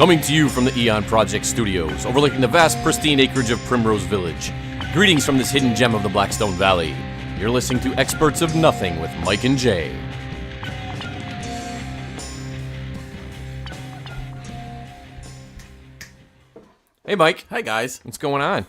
Coming to you from the TheEoNProject studios, overlooking the vast, pristine acreage of Primrose Village. Greetings from this hidden gem of the Blackstone Valley. You're listening to Experts of Nothing with Mike and Jay. Hey, Mike. Hi, guys. What's going on?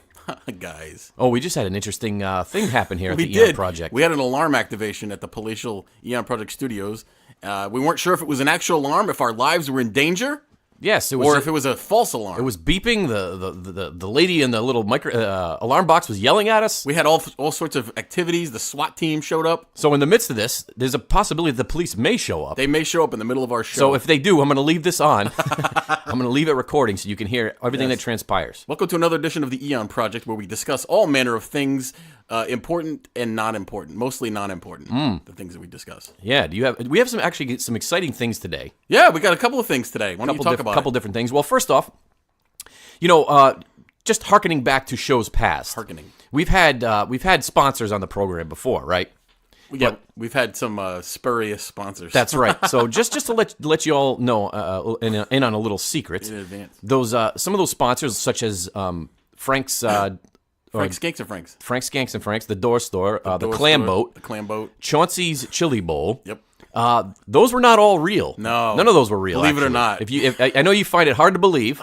Guys. Oh, we just had an interesting thing happen here at We the did. TheEoNProject. We had an alarm activation at the palatial TheEoNProject studios. We weren't sure if it was an actual alarm, if our lives were in danger, Yes, it was. or if it was a false alarm. It was beeping. The lady in the little alarm box was yelling at us. We had all sorts of activities. The SWAT team showed up. So in the midst of this, there's a possibility that the police may show up. They may show up in the middle of our show. So if they do, I'm going to leave this on. I'm going to leave it recording so you can hear everything that transpires. Welcome to another edition of the TheEoNProject, where we discuss all manner of things, important and not important. Mostly not important. The things that we discuss. Yeah, we have some exciting things today. Yeah, we got a couple of things today. Why don't you talk about a couple different things. Well, first off, just hearkening back to shows past. We've had sponsors on the program before, right? Yeah, we've had some spurious sponsors. That's right. So just to let you all know, in on a little secret, in advance. Those some of those sponsors, such as Frank's. Frank's Skanks and Franks. Frank's Skanks and Franks, the Door Store, the Door Clam Store, Boat, the Clam Boat, Chauncey's Chili Bowl. Yep. Those were not all real. No, none of those were real. Believe actually. it or not. If I know you find it hard to believe,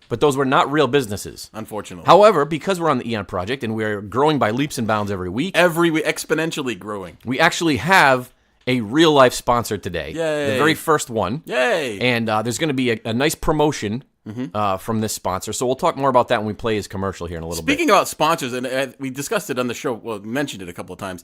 but those were not real businesses. Unfortunately. However, because we're on the TheEoNProject and we're growing by leaps and bounds every week, exponentially growing. We actually have a real life sponsor today. Yay! The very first one. Yay! And there's going to be a nice promotion. From this sponsor. So we'll talk more about that when we play his commercial here in a little bit. Speaking about sponsors, and we discussed it on the show, well, mentioned it a couple of times.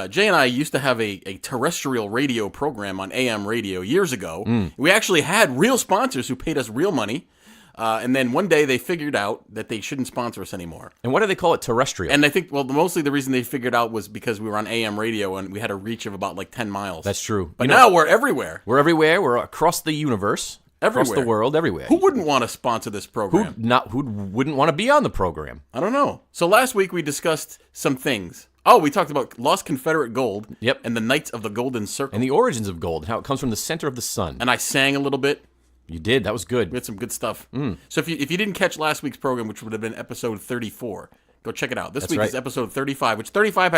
Jay and I used to have a terrestrial radio program on AM radio years ago. We actually had real sponsors who paid us real money. And then one day they figured out that they shouldn't sponsor us anymore. And why do they call it terrestrial? And I think, well, mostly the reason they figured out was because we were on AM radio and we had a reach of about like 10 miles. That's true. But now we're everywhere. We're everywhere. We're across the universe. Everywhere. Across the world, everywhere. Who wouldn't want to sponsor this program? Who wouldn't want to be on the program? I don't know. So last week we discussed some things. Oh, we talked about lost Confederate gold. Yep. And the Knights of the Golden Circle. And the origins of gold, and how it comes from the center of the sun. And I sang a little bit. You did. That was good. We had some good stuff. So if you didn't catch last week's program, which would have been episode 34, go check it out. This week is episode 35, which 35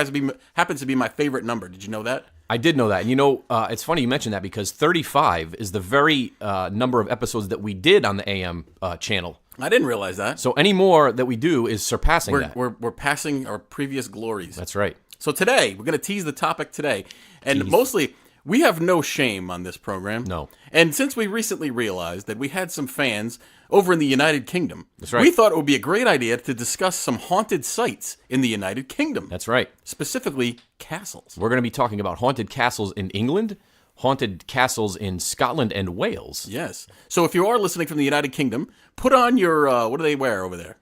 happens to be my favorite number. Did you know that? I did know that. And it's funny you mentioned that because 35 is the very number of episodes that we did on the AM channel. I didn't realize that. So any more that we do is surpassing that. We're passing our previous glories. That's right. So today, we're going to tease the topic today. And mostly, we have no shame on this program. No. And since we recently realized that we had some fans over in the United Kingdom, That's right. we thought it would be a great idea to discuss some haunted sites in the United Kingdom. That's right. Specifically, castles. We're going to be talking about haunted castles in England, haunted castles in Scotland and Wales. Yes. So if you are listening from the United Kingdom, put on your, what do they wear over there?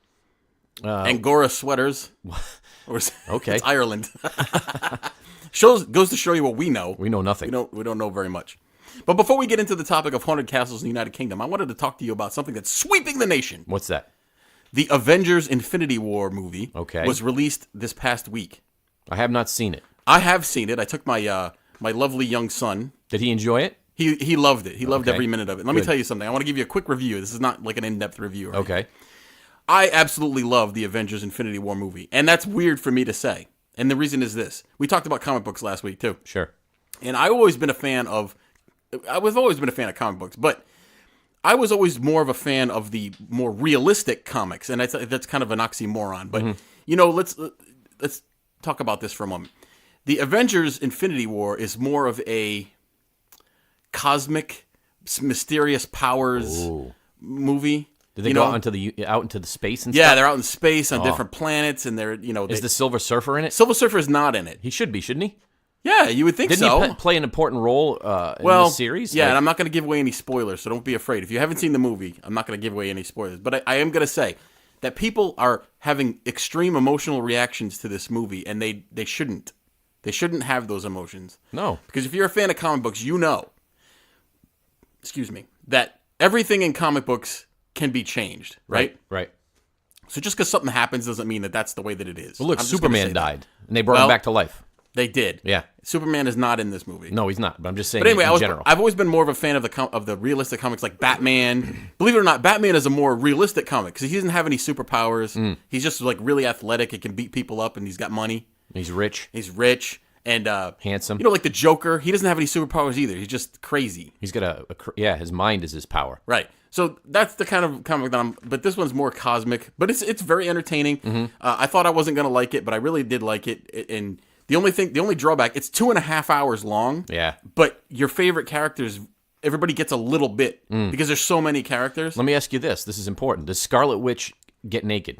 Angora sweaters. Okay. It's Ireland. Goes to show you what we know. We know nothing. We don't know very much. But before we get into the topic of haunted castles in the United Kingdom, I wanted to talk to you about something that's sweeping the nation. What's that? The Avengers Infinity War movie was released this past week. I have not seen it. I have seen it. I took my my lovely young son. Did he enjoy it? He loved it. He loved every minute of it. Let me tell you something. I want to give you a quick review. This is not like an in-depth review. Right? Okay. I absolutely love the Avengers Infinity War movie. And that's weird for me to say. And the reason is this. We talked about comic books last week, too. Sure. And I've always been a fan of comic books, but I was always more of a fan of the more realistic comics. And that's kind of an oxymoron. But, let's talk about this for a moment. The Avengers Infinity War is more of a cosmic, mysterious powers movie. Did they go out into the space and stuff? Yeah, they're out in space on different planets, and they're Is the Silver Surfer in it? Silver Surfer is not in it. He should be, shouldn't he? Yeah, you would think so. Didn't he play an important role in the series? Yeah, and I'm not going to give away any spoilers, so don't be afraid. If you haven't seen the movie, I'm not going to give away any spoilers. But I am going to say that people are having extreme emotional reactions to this movie, and they shouldn't. They shouldn't have those emotions. No. Because if you're a fan of comic books, you know, that everything in comic books can be changed, right? Right. So just because something happens doesn't mean that that's the way that it is. Well, look, Superman died, and they brought him back to life. They did. Yeah. Superman is not in this movie. No, he's not. But I'm just saying. But anyway, in general. I've always been more of a fan of the realistic comics like Batman. Believe it or not, Batman is a more realistic comic because he doesn't have any superpowers. He's just like really athletic. He can beat people up, and he's got money. He's rich. He's rich and handsome. You know, like the Joker. He doesn't have any superpowers either. He's just crazy. He's got his mind is his power. Right. So that's the kind of comic that but this one's more cosmic, but it's very entertaining. I thought I wasn't going to like it, but I really did like it. And the only drawback, it's 2.5 hours long. Yeah. But your favorite characters, everybody gets a little bit because there's so many characters. Let me ask you this. This is important. Does Scarlet Witch get naked?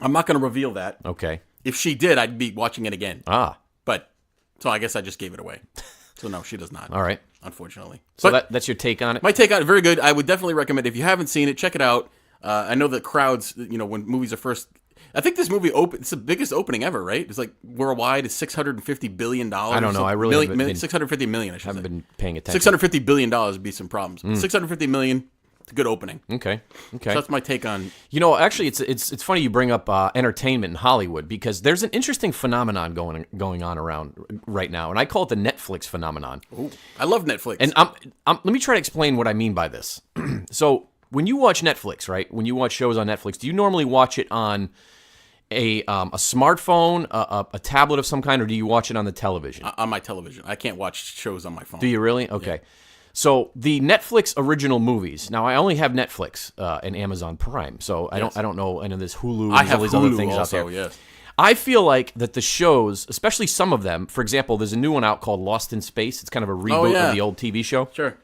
I'm not going to reveal that. Okay. If she did, I'd be watching it again. Ah. So I guess I just gave it away. So no, she does not. All right. Unfortunately. So but that's your take on it? My take on it, very good. I would definitely recommend it. If you haven't seen it, check it out. I know that crowds, when movies are first... I think this movie it's the biggest opening ever, right? It's like worldwide, it's $650 billion. I don't know. I really haven't been... 650 million, I should haven't say. been paying attention. $650 billion would be some problems. 650 million, it's a good opening. Okay. So that's my take on... Actually, it's funny you bring up entertainment in Hollywood because there's an interesting phenomenon going on around right now, and I call it the Netflix phenomenon. Ooh, I love Netflix. And let me try to explain what I mean by this. So when you watch Netflix, right? When you watch shows on Netflix, do you normally watch it on a smartphone, a tablet of some kind, or do you watch it on the television? On my television. I can't watch shows on my phone. Do you really? Okay. Yeah. So the Netflix original movies. Now I only have Netflix and Amazon Prime, so I don't know any of this Hulu. I have all these Hulu other things also, out there. Yes. I feel like that the shows, especially some of them, for example, there's a new one out called Lost in Space. It's kind of a reboot of the old TV show. Sure.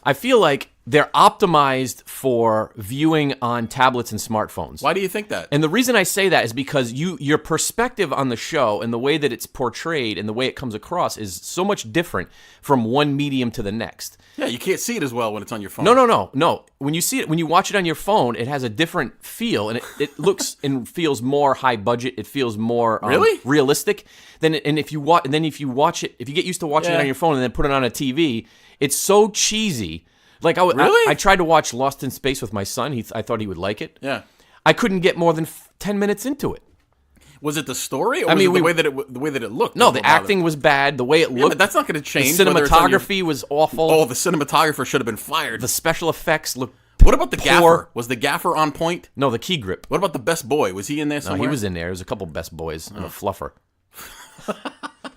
I feel like they're optimized for viewing on tablets and smartphones. Why do you think that? And the reason I say that is because your perspective on the show and the way that it's portrayed and the way it comes across is so much different from one medium to the next. Yeah, you can't see it as well when it's on your phone. No. When you see it, when you watch it on your phone, it has a different feel, and it looks and feels more high budget. It feels more realistic. If you watch it, if you get used to watching it on your phone and then put it on a TV, it's so cheesy. Like I tried to watch Lost in Space with my son. I thought he would like it. Yeah. I couldn't get more than 10 minutes into it. Was it the story, or was it the way that it looked? No, the acting was bad. The way it looked. But that's not going to change. The cinematography was awful. Oh, the cinematographer should have been fired. The special effects looked. What about the gaffer? Was the gaffer on point? No, the key grip. What about the best boy? Was he in there somewhere? No, he was in there. There was a couple best boys and a fluffer.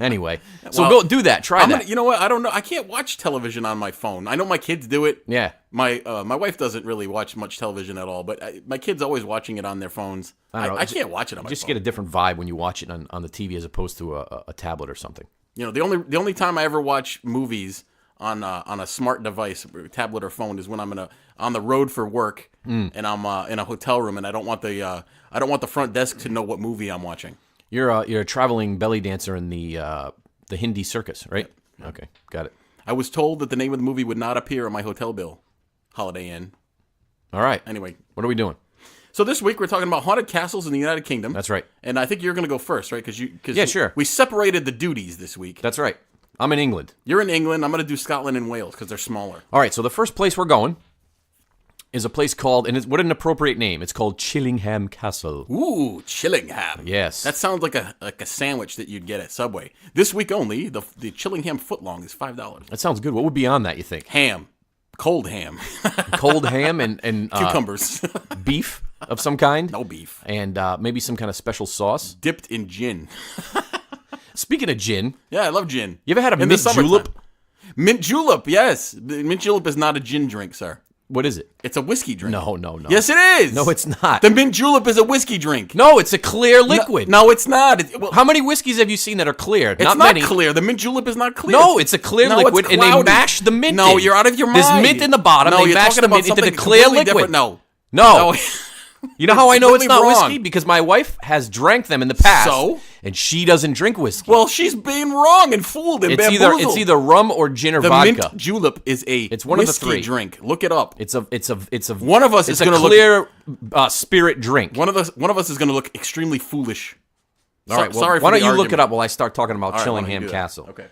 Anyway, so go do that. Try that. You know what? I don't know. I can't watch television on my phone. I know my kids do it. Yeah. My wife doesn't really watch much television at all, but my kids always watching it on their phones. I can't watch it on my phone. Just get a different vibe when you watch it on the TV as opposed to a tablet or something. You know, the only time I ever watch movies on a smart device, tablet or phone, is when I'm on the road for work and I'm in a hotel room and I don't want the front desk to know what movie I'm watching. You're a traveling belly dancer in the Hindi circus, right? Yeah. Okay, got it. I was told that the name of the movie would not appear on my hotel bill. Holiday Inn. All right. Anyway. What are we doing? So this week we're talking about haunted castles in the United Kingdom. That's right. And I think you're going to go first, right? Yeah, sure. We separated the duties this week. That's right. I'm in England. You're in England. I'm going to do Scotland and Wales because they're smaller. All right, so the first place we're going is a place called, and what an appropriate name. It's called Chillingham Castle. Ooh, Chillingham. Yes. That sounds like a sandwich that you'd get at Subway. This week only, the Chillingham footlong is $5. That sounds good. What would be on that, you think? Ham. Cold ham. Cold ham and cucumbers. Beef of some kind? No beef. And maybe some kind of special sauce? Dipped in gin. Speaking of gin. Yeah, I love gin. You ever had a mint julep? Mint julep, yes. Mint julep is not a gin drink, sir. What is it? It's a whiskey drink. No. Yes, it is. No, it's not. The mint julep is a whiskey drink. No, it's a clear liquid. No, it's not. How many whiskeys have you seen that are clear? It's not not many. Clear. The mint julep is not clear. No, it's a clear liquid, and they mash the mint in. No, you're out of your mind. There's mint in the bottom. No, they mash the mint into the clear liquid. Different. No. You know how I know it's not wrong. whiskey? Because my wife has drank them in the past. So? And she doesn't drink whiskey. Well, she's being wrong and fooled and bamboozled. It's either rum or gin or vodka. The mint julep is it's one whiskey of the three. Drink. Look it up. It's a one of us is going to look clear spirit drink. One of us is going to look extremely foolish. All right. Well, sorry. Why don't you look it up while I start talking about Chillingham Castle? Okay.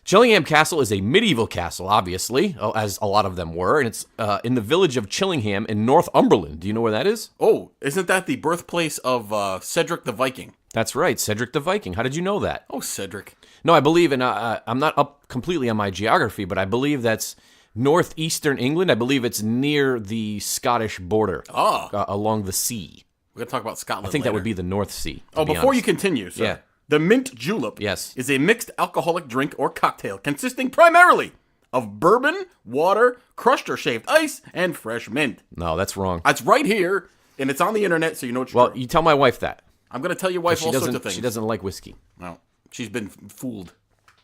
Chillingham Castle is a medieval castle, obviously, as a lot of them were, and it's in the village of Chillingham in Northumberland. Do you know where that is? Oh, isn't that the birthplace of Cedric the Viking? That's right, Cedric the Viking. How did you know that? Oh, Cedric. No, I believe, and I'm not up completely on my geography, but I believe that's northeastern England. I believe it's near the Scottish border, along the sea. We're going to talk about Scotland I think later. that would be the North Sea. Before you continue, sir. Yeah. The mint julep Yes. is a mixed alcoholic drink or cocktail consisting primarily of bourbon, water, crushed or shaved ice, and fresh mint. No, that's wrong. It's right here, and it's on the internet, so you know what you're Well, doing. you tell my wife that. I'm going to tell your wife all sorts of things. She doesn't like whiskey. No, she's been fooled.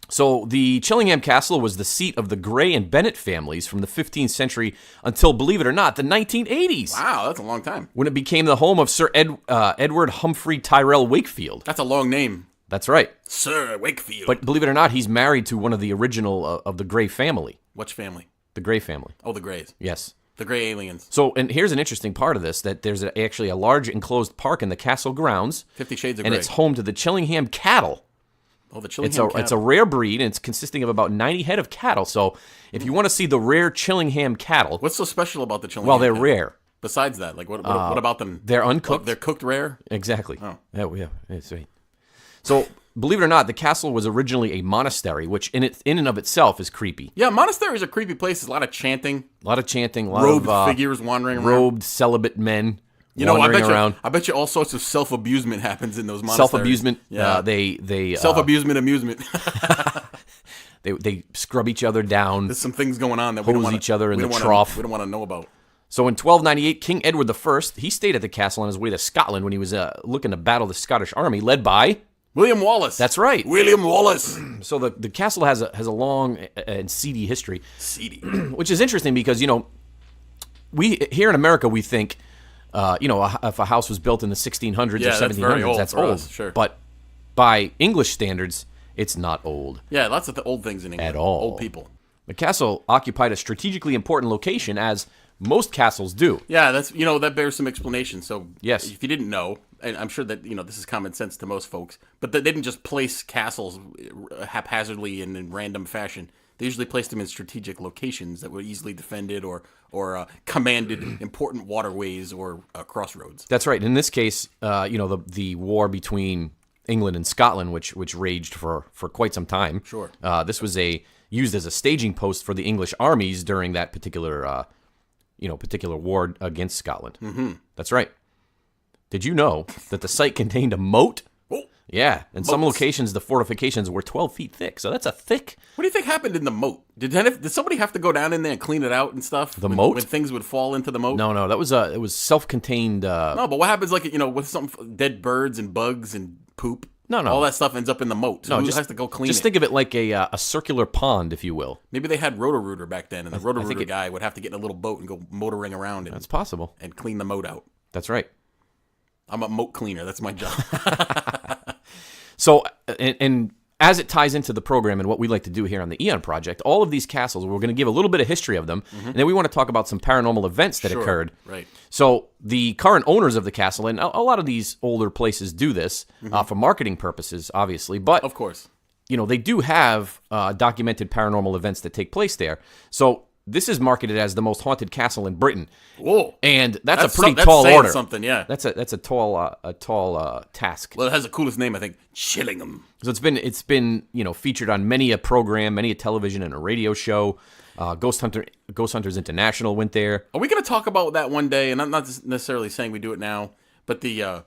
So the Chillingham Castle was the seat of the Grey and Bennett families from the 15th century until, believe it or not, the 1980s. Wow, that's a long time. When it became the home of Sir Edward Humphrey Tyrrell Wakefield. That's a long name. That's right. Sir Wakefield. But believe it or not, he's married to one of the original of the Grey family. Which family? The Grey family. Oh, the Greys. Yes. The Grey aliens. So, and here's an interesting part of this, that there's actually a large enclosed park in the castle grounds. 50 Shades of and Grey. it's home to the Chillingham cattle. Oh, the Chillingham cattle. It's a rare breed, and it's consisting of about 90 head of cattle. So, if you want to see the rare Chillingham cattle... What's so special about the Chillingham Well, they're cattle? rare. Besides that, like what about them? They're uncooked. They're cooked rare? Exactly. Oh. Yeah, that's right. So, believe it or not, the castle was originally a monastery, which in and of itself is creepy. Yeah, monasteries are creepy places. A lot of chanting. A lot of chanting, a lot robed of figures wandering around. Robed celibate men I wandering around. I bet you all sorts of self-abusement happens in those monasteries. Self-abusement. Yeah. They self-abusement, amusement. they scrub each other down. There's some things going on that we don't hose want each other in the trough. trough. We don't want to know about. So in 1298, King Edward I, he stayed at the castle on his way to Scotland when he was looking to battle the Scottish army led by... William Wallace. That's right. William Wallace. So the castle has a long and seedy history. Seedy. Which is interesting because, we here in America, we think, if a house was built in the 1600s or 1700s, that's very old that's for old. us, sure. But by English standards, it's not old. Yeah, lots of the old things in England. At all. Old people. The castle occupied a strategically important location, as most castles do. Yeah, that bears some explanation. So Yes. if you didn't know, and I'm sure that this is common sense to most folks, but they didn't just place castles haphazardly and in random fashion. They usually placed them in strategic locations that were easily defended or commanded important waterways or crossroads. That's right. In this case, the war between England and Scotland, which raged for quite some time. Sure. This was used as a staging post for the English armies during that particular war against Scotland. Mm-hmm. That's right. Did you know that the site contained a moat? Oh, Yeah. In some locations, the fortifications were 12 feet thick. So that's a thick... what do you think happened in the moat? Did somebody have to go down in there and clean it out and stuff? The moat? When things would fall into the moat? No, that was it was self-contained... No, but what happens with some dead birds and bugs and poop? No. All that stuff ends up in the moat. So who just has to go clean Just it? think of it like a circular pond, if you will. Maybe they had Roto-Rooter back then, and the think Roto-Rooter it- guy would have to get in a little boat and go motoring around That's possible. and clean the moat out. That's right. I'm a moat cleaner. That's my job. So, and as it ties into the program and what we like to do here on the Eon Project, all of these castles, we're going to give a little bit of history of them, and then we want to talk about some paranormal events that occurred. Right. So the current owners of the castle, and a lot of these older places do this for marketing purposes, obviously, but Of course. they do have documented paranormal events that take place there. So this is marketed as the most haunted castle in Britain. Whoa. And that's a pretty that's tall saying order. something, yeah. That's a tall task. Well, it has the coolest name, I think. Chillingham. So it's been featured on many a program, many a television and a radio show. Ghost Hunters International went there. Are we going to talk about that one day? And I'm not necessarily saying we do it now, but the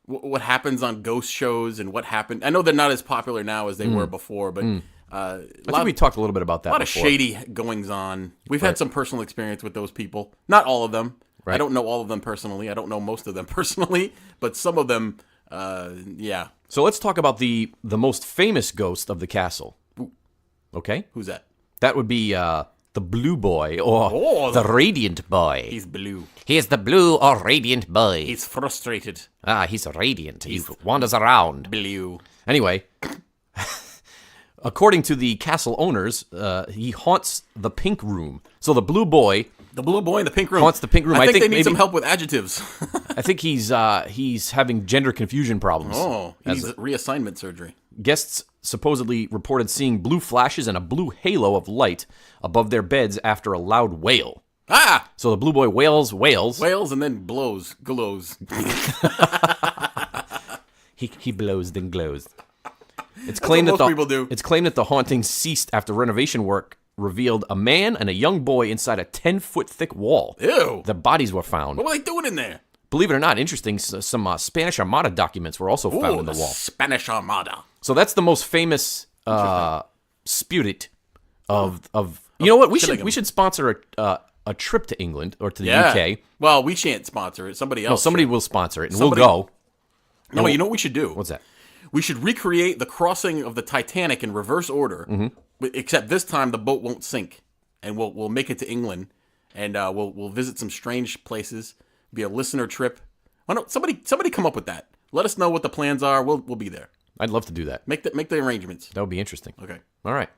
what happens on ghost shows and what happened. I know they're not as popular now as they were before, but I think we talked a little bit about that. A lot of before. shady goings on. We've had some personal experience with those people. Not all of them. Right. I don't know all of them personally. I don't know most of them personally, but some of them, yeah. So let's talk about the most famous ghost of the castle. Okay? Who's that? That would be the Blue Boy, or Oh, the Radiant Boy. He's blue. He is the Blue or Radiant Boy. He's frustrated. He's radiant. He wanders around. Blue. Anyway, according to the castle owners, he haunts the Pink Room. So the Blue Boy... The blue boy in the pink room. Haunts the pink room. I think they need maybe- some help with adjectives. I think he's having gender confusion problems. Oh, he needs reassignment surgery. Guests supposedly reported seeing blue flashes and a blue halo of light above their beds after a loud wail. Ah! So the Blue Boy wails. Wails and then glows. He He blows then glows. It's claimed what most people do. It's claimed that the haunting ceased after renovation work revealed a man and a young boy inside a 10-foot thick wall. Ew. The bodies were found. What were they doing in there? Believe it or not, interesting, some Spanish Armada documents were also found in the wall. Spanish Armada. So that's the most famous spirit of you know what? We should sponsor a trip to England or to the UK. Well, we shan't sponsor it. Somebody else. No, somebody will sponsor it, and we'll go. No, you know what we should do? What's that? We should recreate the crossing of the Titanic in reverse order, except this time the boat won't sink, and we'll make it to England, and we'll visit some strange places. Be a listener trip. Why don't somebody come up with that? Let us know what the plans are. We'll be there. I'd love to do that. Make the arrangements. That would be interesting. Okay. All right.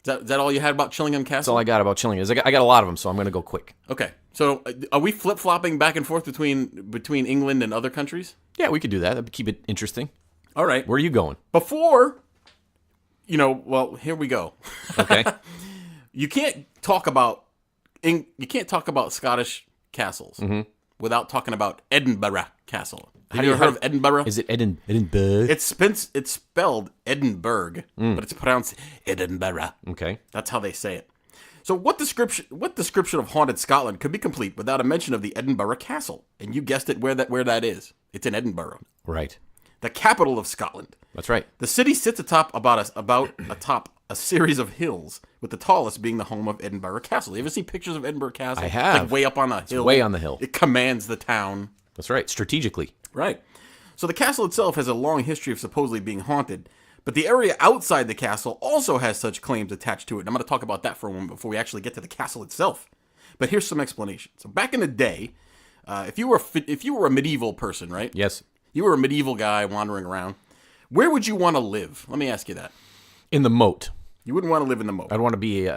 Is that all you had about Chillingham Castle? That's all I got about Chillingham. I got a lot of them, so I'm going to go quick. Okay. So are we flip-flopping back and forth between England and other countries? Yeah, we could do that. That'd keep it interesting. All right. Where are you going? Before, well, here we go. Okay. You can't talk about Scottish castles without talking about Edinburgh Castle. Have you ever heard of Edinburgh? Is it Edinburgh? It's spelled Edinburgh, but it's pronounced Edinburgh. Okay. That's how they say it. So what description of haunted Scotland could be complete without a mention of the Edinburgh Castle? And you guessed it, where that is. It's in Edinburgh. Right. The capital of Scotland. That's right. The city sits atop atop a series of hills, with the tallest being the home of Edinburgh Castle. You ever seen pictures of Edinburgh Castle? I have. It's like way up on a hill. Way on the hill. It commands the town. That's right. Strategically. Right. So the castle itself has a long history of supposedly being haunted, but the area outside the castle also has such claims attached to it. And I'm going to talk about that for a moment before we actually get to the castle itself. But here's some explanation. So back in the day, if you were a medieval person, right? Yes. You were a medieval guy wandering around. Where would you want to live? Let me ask you that. In the moat. You wouldn't want to live in the moat. I'd want to be,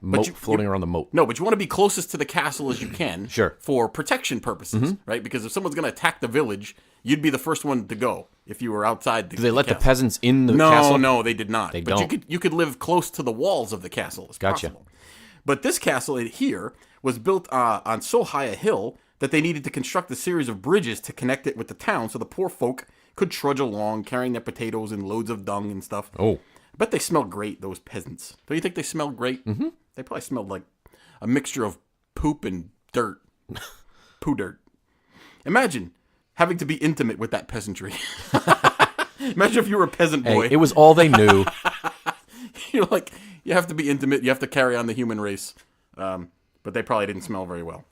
moat floating around the moat. No, but you want to be closest to the castle as you can. Sure. For protection purposes, right? Because if someone's going to attack the village, you'd be the first one to go if you were outside the Do they let castle. the peasants in the castle? No, they did not. They but don't. You could live close to the walls of the castle as Gotcha. possible. But this castle here was built on so high a hill that they needed to construct a series of bridges to connect it with the town so the poor folk could trudge along carrying their potatoes and loads of dung and stuff. Oh. I bet they smell great, those peasants. Don't you think they smell great? Mm-hmm. They probably smelled like a mixture of poop and dirt. Poo dirt. Imagine having to be intimate with that peasantry. Imagine if you were a peasant boy. Hey, it was all they knew. You're like, you have to be intimate. You have to carry on the human race. But they probably didn't smell very well.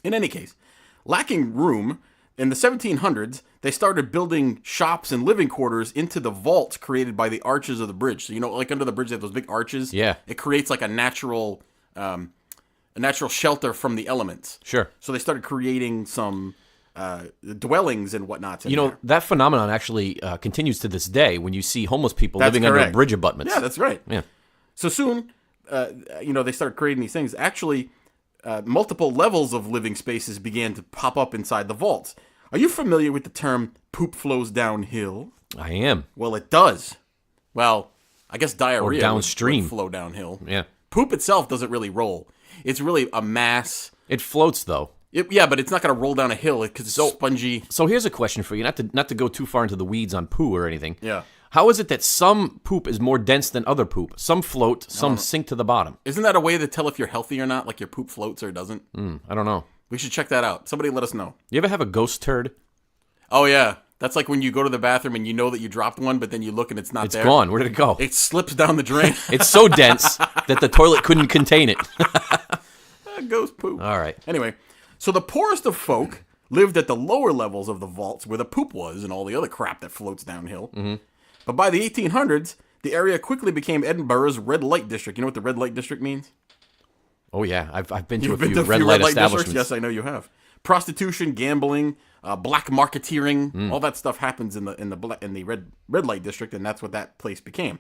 In any case, lacking room, in the 1700s, they started building shops and living quarters into the vaults created by the arches of the bridge. So, like under the bridge, they have those big arches. Yeah. It creates like a natural shelter from the elements. Sure. So they started creating some dwellings and whatnot. That phenomenon actually continues to this day when you see homeless people That's living correct. under bridge abutments. Yeah, that's right. Yeah. So soon, they started creating these things. Actually, multiple levels of living spaces began to pop up inside the vaults. Are you familiar with the term "poop flows downhill"? I am. Well, it does. Well, I guess diarrhea downstream. would flow downhill. Yeah. Poop itself doesn't really roll. It's really a mass. It floats, though. But it's not going to roll down a hill because it's so spongy. So here's a question for you, not to go too far into the weeds on poo or anything. Yeah. How is it that some poop is more dense than other poop? Some float, some sink to the bottom. Isn't that a way to tell if you're healthy or not? Like your poop floats or doesn't? I don't know. We should check that out. Somebody let us know. You ever have a ghost turd? Oh, yeah. That's like when you go to the bathroom and you know that you dropped one, but then you look and it's not there. It's gone. Where did it go? It slips down the drain. It's so dense that the toilet couldn't contain it. Ghost poop. All right. Anyway, so the poorest of folk lived at the lower levels of the vaults where the poop was and all the other crap that floats downhill. Mm-hmm. But by the 1800s, the area quickly became Edinburgh's red light district. You know what the red light district means? Oh, yeah. I've been to You've a been few to red light establishments. Yes, I know you have. Prostitution, gambling, black marketeering, all that stuff happens in the red light district, and that's what that place became.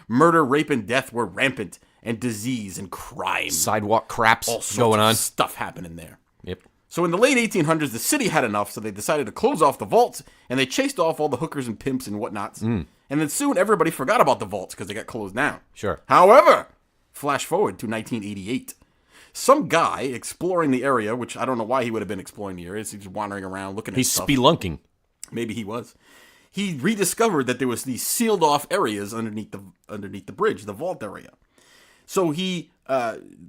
Murder, rape, and death were rampant, and disease and crime. Sidewalk craps All sorts going on. of stuff happening there. Yep. So in the late 1800s, the city had enough, so they decided to close off the vaults, and they chased off all the hookers and pimps and whatnots. And then soon everybody forgot about the vaults because they got closed down. Sure. However, flash forward to 1988. Some guy exploring the area, which I don't know why he would have been exploring the area. He's just wandering around looking at He's stuff. spelunking. Maybe he was. he rediscovered that there was these sealed off areas underneath the bridge, the vault area. So he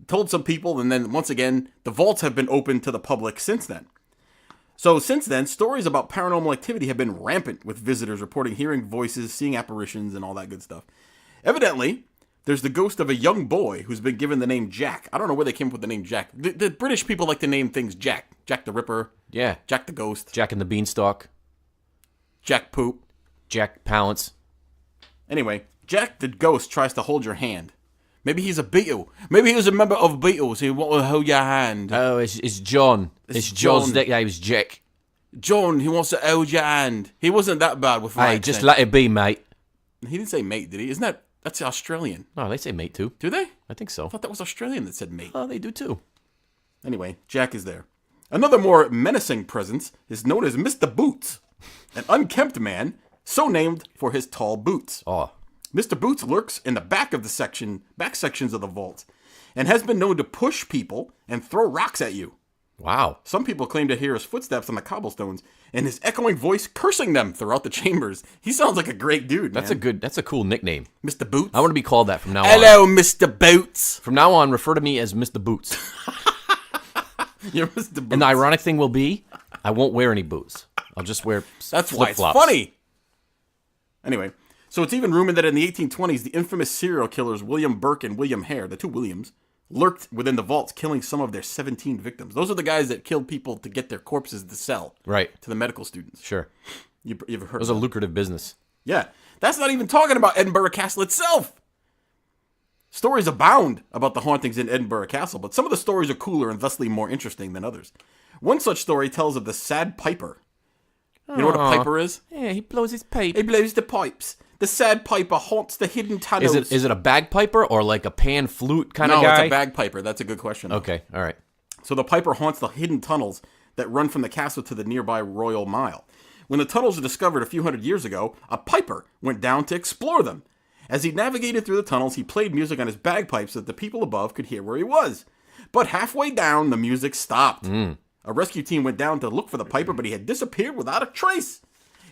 told some people, and then once again, the vaults have been open to the public since then. So since then, stories about paranormal activity have been rampant, with visitors reporting hearing voices, seeing apparitions, and all that good stuff. Evidently, there's the ghost of a young boy who's been given the name Jack. I don't know where they came up with the name Jack. The British people like to name things Jack. Jack the Ripper. Yeah. Jack the Ghost. Jack and the Beanstalk. Jack Poop. Jack Palance. Anyway, Jack the Ghost tries to hold your hand. Maybe he's a Beatle. Maybe he was a member of Beatles who want to hold your hand. Oh, it's John. It's John's nickname is Jack. John, he wants to hold your hand. He wasn't that bad with my Hey, just let it be, mate. He didn't say mate, did he? That's Australian. Oh, they say mate too. Do they? I think so. I thought that was Australian that said mate. Oh, they do too. Anyway, Jack is there. Another more menacing presence is known as Mr. Boots, an unkempt man, so named for his tall boots. Oh. Mr. Boots lurks in the back sections of the vault, and has been known to push people and throw rocks at you. Wow. Some people claim to hear his footsteps on the cobblestones and his echoing voice cursing them throughout the chambers. He sounds like a great dude, man. That's a cool nickname. Mr. Boots? I want to be called that from now on. Hello, Mr. Boots. From now on, refer to me as Mr. Boots. You're Mr. Boots. And the ironic thing will be, I won't wear any boots. I'll just wear That's why it's flip-flops. funny. Anyway, so it's even rumored that in the 1820s, the infamous serial killers William Burke and William Hare, the two Williams, lurked within the vaults, killing some of their 17 victims. Those are the guys that killed people to get their corpses to sell to the medical students. Sure. You've heard It was a lucrative business. Yeah. That's not even talking about Edinburgh Castle itself. Stories abound about the hauntings in Edinburgh Castle, but some of the stories are cooler and thusly more interesting than others. One such story tells of the Sad Piper. You know what a piper is? Yeah, he blows his pipe. He blows the pipes. The Sad Piper haunts the hidden tunnels. Is it a bagpiper or like a pan flute kind of No, guy? it's a bagpiper. That's a good question. Okay, all right. So the piper haunts the hidden tunnels that run from the castle to the nearby Royal Mile. When the tunnels were discovered a few hundred years ago, a piper went down to explore them. As he navigated through the tunnels, he played music on his bagpipes so that the people above could hear where he was. But halfway down, the music stopped. A rescue team went down to look for the piper, but he had disappeared without a trace.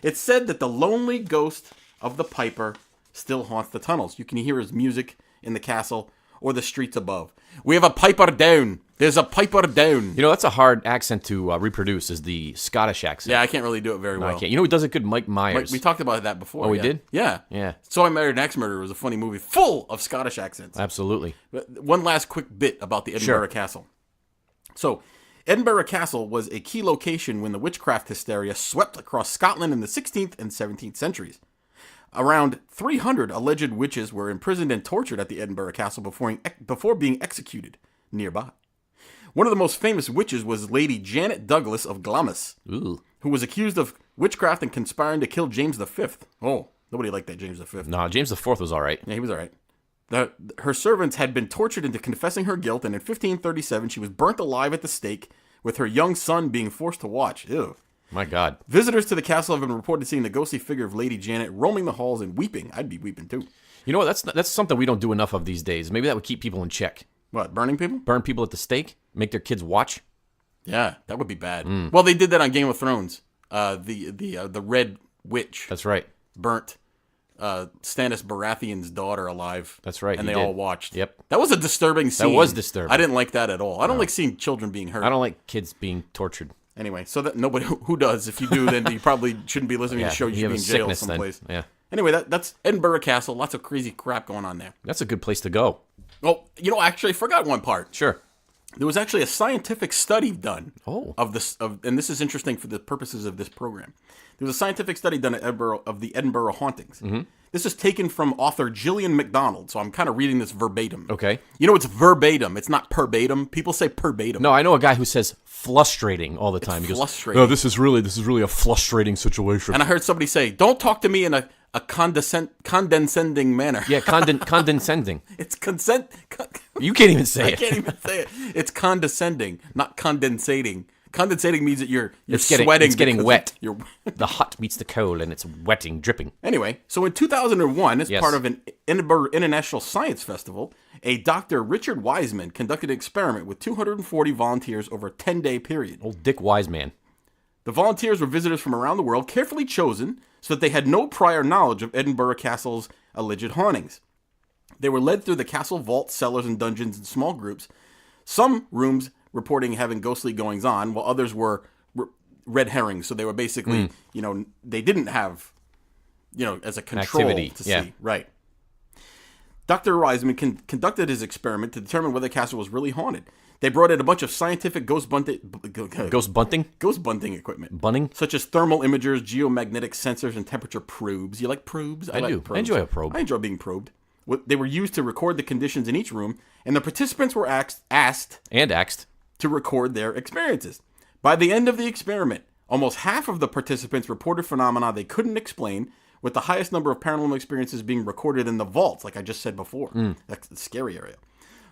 It's said that the lonely ghost of the piper still haunts the tunnels. You can hear his music in the castle or the streets above. We have a piper down. There's a piper down. You know, that's a hard accent to reproduce, is the Scottish accent. Yeah, I can't really do it very well. I can't. You know who does it good? Mike Myers. We talked about that before. Oh, we did? Yeah. Yeah. So I Married an Axe-Murderer was a funny movie full of Scottish accents. Absolutely. But one last quick bit about the Edinburgh Castle. So, Edinburgh Castle was a key location when the witchcraft hysteria swept across Scotland in the 16th and 17th centuries. Around 300 alleged witches were imprisoned and tortured at the Edinburgh Castle before being executed nearby. One of the most famous witches was Lady Janet Douglas of Glamis, who was accused of witchcraft and conspiring to kill James V. Oh, nobody liked that James V. No, James IV was all right. Yeah, he was all right. Her servants had been tortured into confessing her guilt, and in 1537 she was burnt alive at the stake, with her young son being forced to watch. Ew. My God. Visitors to the castle have been reported seeing the ghostly figure of Lady Janet roaming the halls and weeping. I'd be weeping too. You know what? That's something we don't do enough of these days. Maybe that would keep people in check. What, burning people? Burn people at the stake? Make their kids watch? Yeah, that would be bad. Well, they did that on Game of Thrones. The Red Witch. That's right. Burnt Stannis Baratheon's daughter alive. That's right. And they all watched. Yep. That was a disturbing scene. That was disturbing. I didn't like that at all. I don't like seeing children being hurt. I don't like kids being tortured. Anyway, so that nobody who does. If you do, then you probably shouldn't be listening to the show. You should be in jail someplace. Then. Yeah. Anyway, that's Edinburgh Castle. Lots of crazy crap going on there. That's a good place to go. Oh, actually, I forgot one part. Sure. There was actually a scientific study done of this, and this is interesting for the purposes of this program. There was a scientific study done at Edinburgh of the Edinburgh hauntings. Mm-hmm. This is taken from author Gillian MacDonald, so I'm kind of reading this verbatim. Okay. It's verbatim. It's not perbatim. People say perbatim. No, I know a guy who says frustrating all the time. He goes, frustrating. "No, this is really a frustrating situation." And I heard somebody say, "Don't talk to me in a condescending manner." Yeah, condescending. It's consent. You can't even say it. I can't even say it. It's condescending, not condensating. Condensating means that you're sweating. It's getting wet. You're the hot meets the cold, and it's wetting, dripping. Anyway, so in 2001, as part of an Edinburgh International Science Festival, a Dr. Richard Wiseman conducted an experiment with 240 volunteers over a 10-day period. Old Dick Wiseman. The volunteers were visitors from around the world, carefully chosen so that they had no prior knowledge of Edinburgh Castle's alleged hauntings. They were led through the castle vault, cellars, and dungeons in small groups, some rooms reporting having ghostly goings-on, while others were red herrings. So they were basically, they didn't have, as a control activity to see. Right. Dr. Wiseman conducted his experiment to determine whether the castle was really haunted. They brought in a bunch of scientific ghost bunting equipment. Bunning? Such as thermal imagers, geomagnetic sensors, and temperature probes. You like probes? I do. Like probes. I enjoy a probe. I enjoy being probed. They were used to record the conditions in each room, and the participants were asked to record their experiences. By the end of the experiment, almost half of the participants reported phenomena they couldn't explain, with the highest number of paranormal experiences being recorded in the vaults, like I just said before. That's the scary area.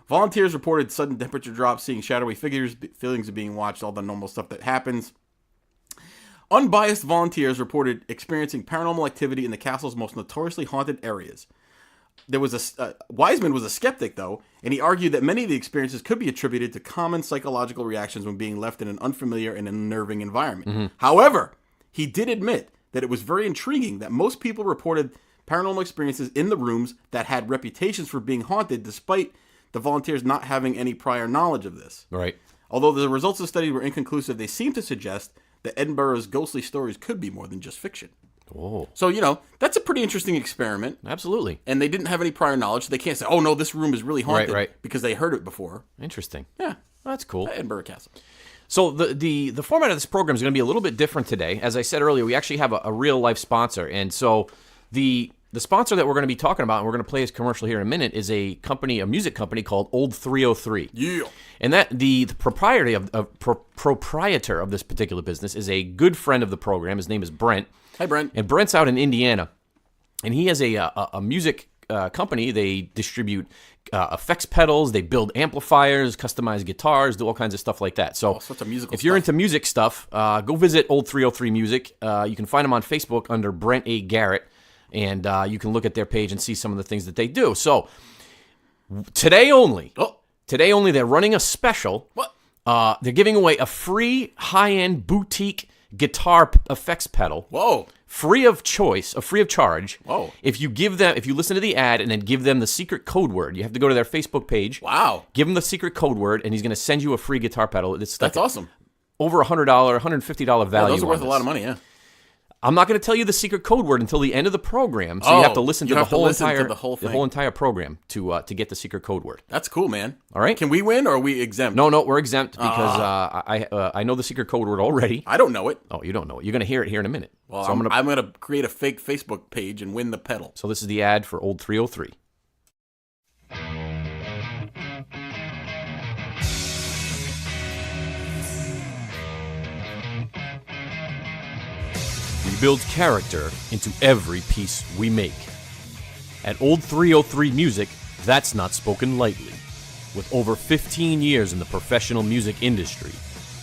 Volunteers reported sudden temperature drops, seeing shadowy figures, feelings of being watched, all the normal stuff that happens. Unbiased volunteers reported experiencing paranormal activity in the castle's most notoriously haunted areas. Wiseman was a skeptic, though, and he argued that many of the experiences could be attributed to common psychological reactions when being left in an unfamiliar and unnerving environment. However, he did admit that it was very intriguing that most people reported paranormal experiences in the rooms that had reputations for being haunted, despite the volunteers not having any prior knowledge of this. Right. Although the results of the study were inconclusive, they seem to suggest that Edinburgh's ghostly stories could be more than just fiction. Oh. So, that's a pretty interesting experiment. Absolutely. And they didn't have any prior knowledge, so they can't say, oh, no, this room is really haunted. Right. Because they heard it before. Interesting. Yeah. That's cool. Edinburgh Castle. So the format of this program is going to be a little bit different today. As I said earlier, we actually have a real-life sponsor. And so the sponsor that we're going to be talking about, and we're going to play his commercial here in a minute, is a music company called Old 303. Yeah. And that the proprietor of this particular business is a good friend of the program. His name is Brent. Hi, Brent. And Brent's out in Indiana, and he has a music company. They distribute effects pedals, they build amplifiers, customize guitars, do all kinds of stuff like that. So such a musical if you're stuff. into music stuff, go visit Old 303 Music. You can find them on Facebook under Brent A. Garrett, and you can look at their page and see some of the things that they do. So today only, they're running a special. What? They're giving away a free high-end boutique guitar effects pedal. Whoa. Free of charge. Whoa. If you listen to the ad and then give them the secret code word, you have to go to their Facebook page. Wow. Give them the secret code word, and he's going to send you a free guitar pedal. That's awesome. Over $100, $150 value. Those are worth a lot of money, yeah. I'm not going to tell you the secret code word until the end of the program, so you have to listen to the whole entire program to get the secret code word. That's cool, man. All right. Can we win, or are we exempt? No, we're exempt because I know the secret code word already. I don't know it. Oh, you don't know it. You're going to hear it here in a minute. Well, so I'm going to create a fake Facebook page and win the pedal. So this is the ad for Old 303. We build character into every piece we make. At Old 303 Music, that's not spoken lightly. With over 15 years in the professional music industry,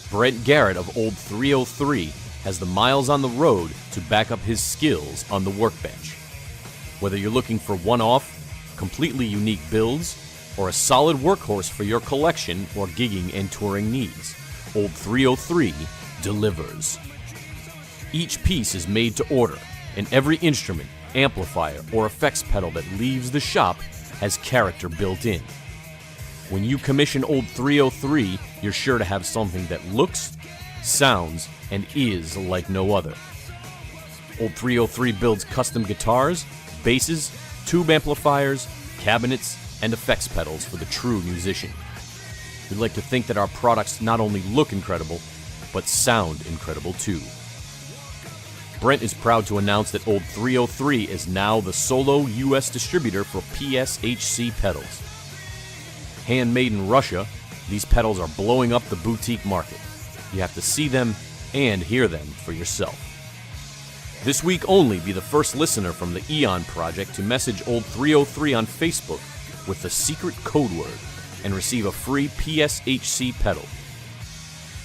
Brent Garrett of Old 303 has the miles on the road to back up his skills on the workbench. Whether you're looking for one-off, completely unique builds, or a solid workhorse for your collection or gigging and touring needs, Old 303 delivers. Each piece is made to order, and every instrument, amplifier, or effects pedal that leaves the shop has character built in. When you commission Old 303, you're sure to have something that looks, sounds, and is like no other. Old 303 builds custom guitars, basses, tube amplifiers, cabinets, and effects pedals for the true musician. We'd like to think that our products not only look incredible, but sound incredible too. Brent is proud to announce that Old 303 is now the solo U.S. distributor for PSHC pedals. Handmade in Russia, these pedals are blowing up the boutique market. You have to see them and hear them for yourself. This week only, be the first listener from the TheEoNProject to message Old 303 on Facebook with the secret code word and receive a free PSHC pedal.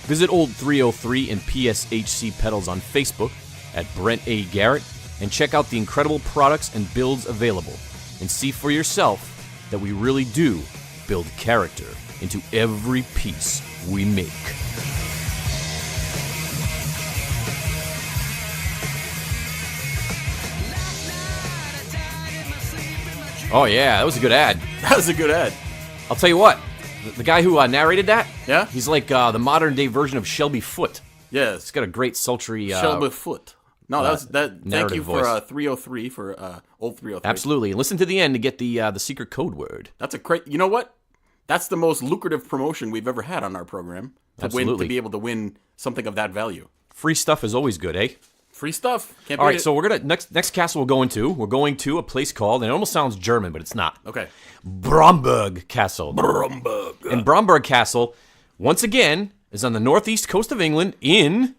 Visit Old 303 and PSHC pedals on Facebook at Brent A. Garrett and check out the incredible products and builds available and see for yourself that we really do build character into every piece we make. Oh, yeah, that was a good ad. That was a good ad. I'll tell you what, the guy who narrated that, Yeah? he's like the modern-day version of Shelby Foote. Yes. He's got a great sultry... Shelby Foote. No, that. Thank you for voice. 303 for old 303. Absolutely. Listen to the end to get the secret code word. That's a great. You know what? That's the most lucrative promotion we've ever had on our program. To be able to win something of that value. Free stuff is always good, eh? Free stuff. Can't All beat right, it. so we're gonna next castle we're going to a place called, and it almost sounds German, but it's not. Okay. Bromberg Castle. Bromberg. And Bromberg Castle, once again, is on the northeast coast of England in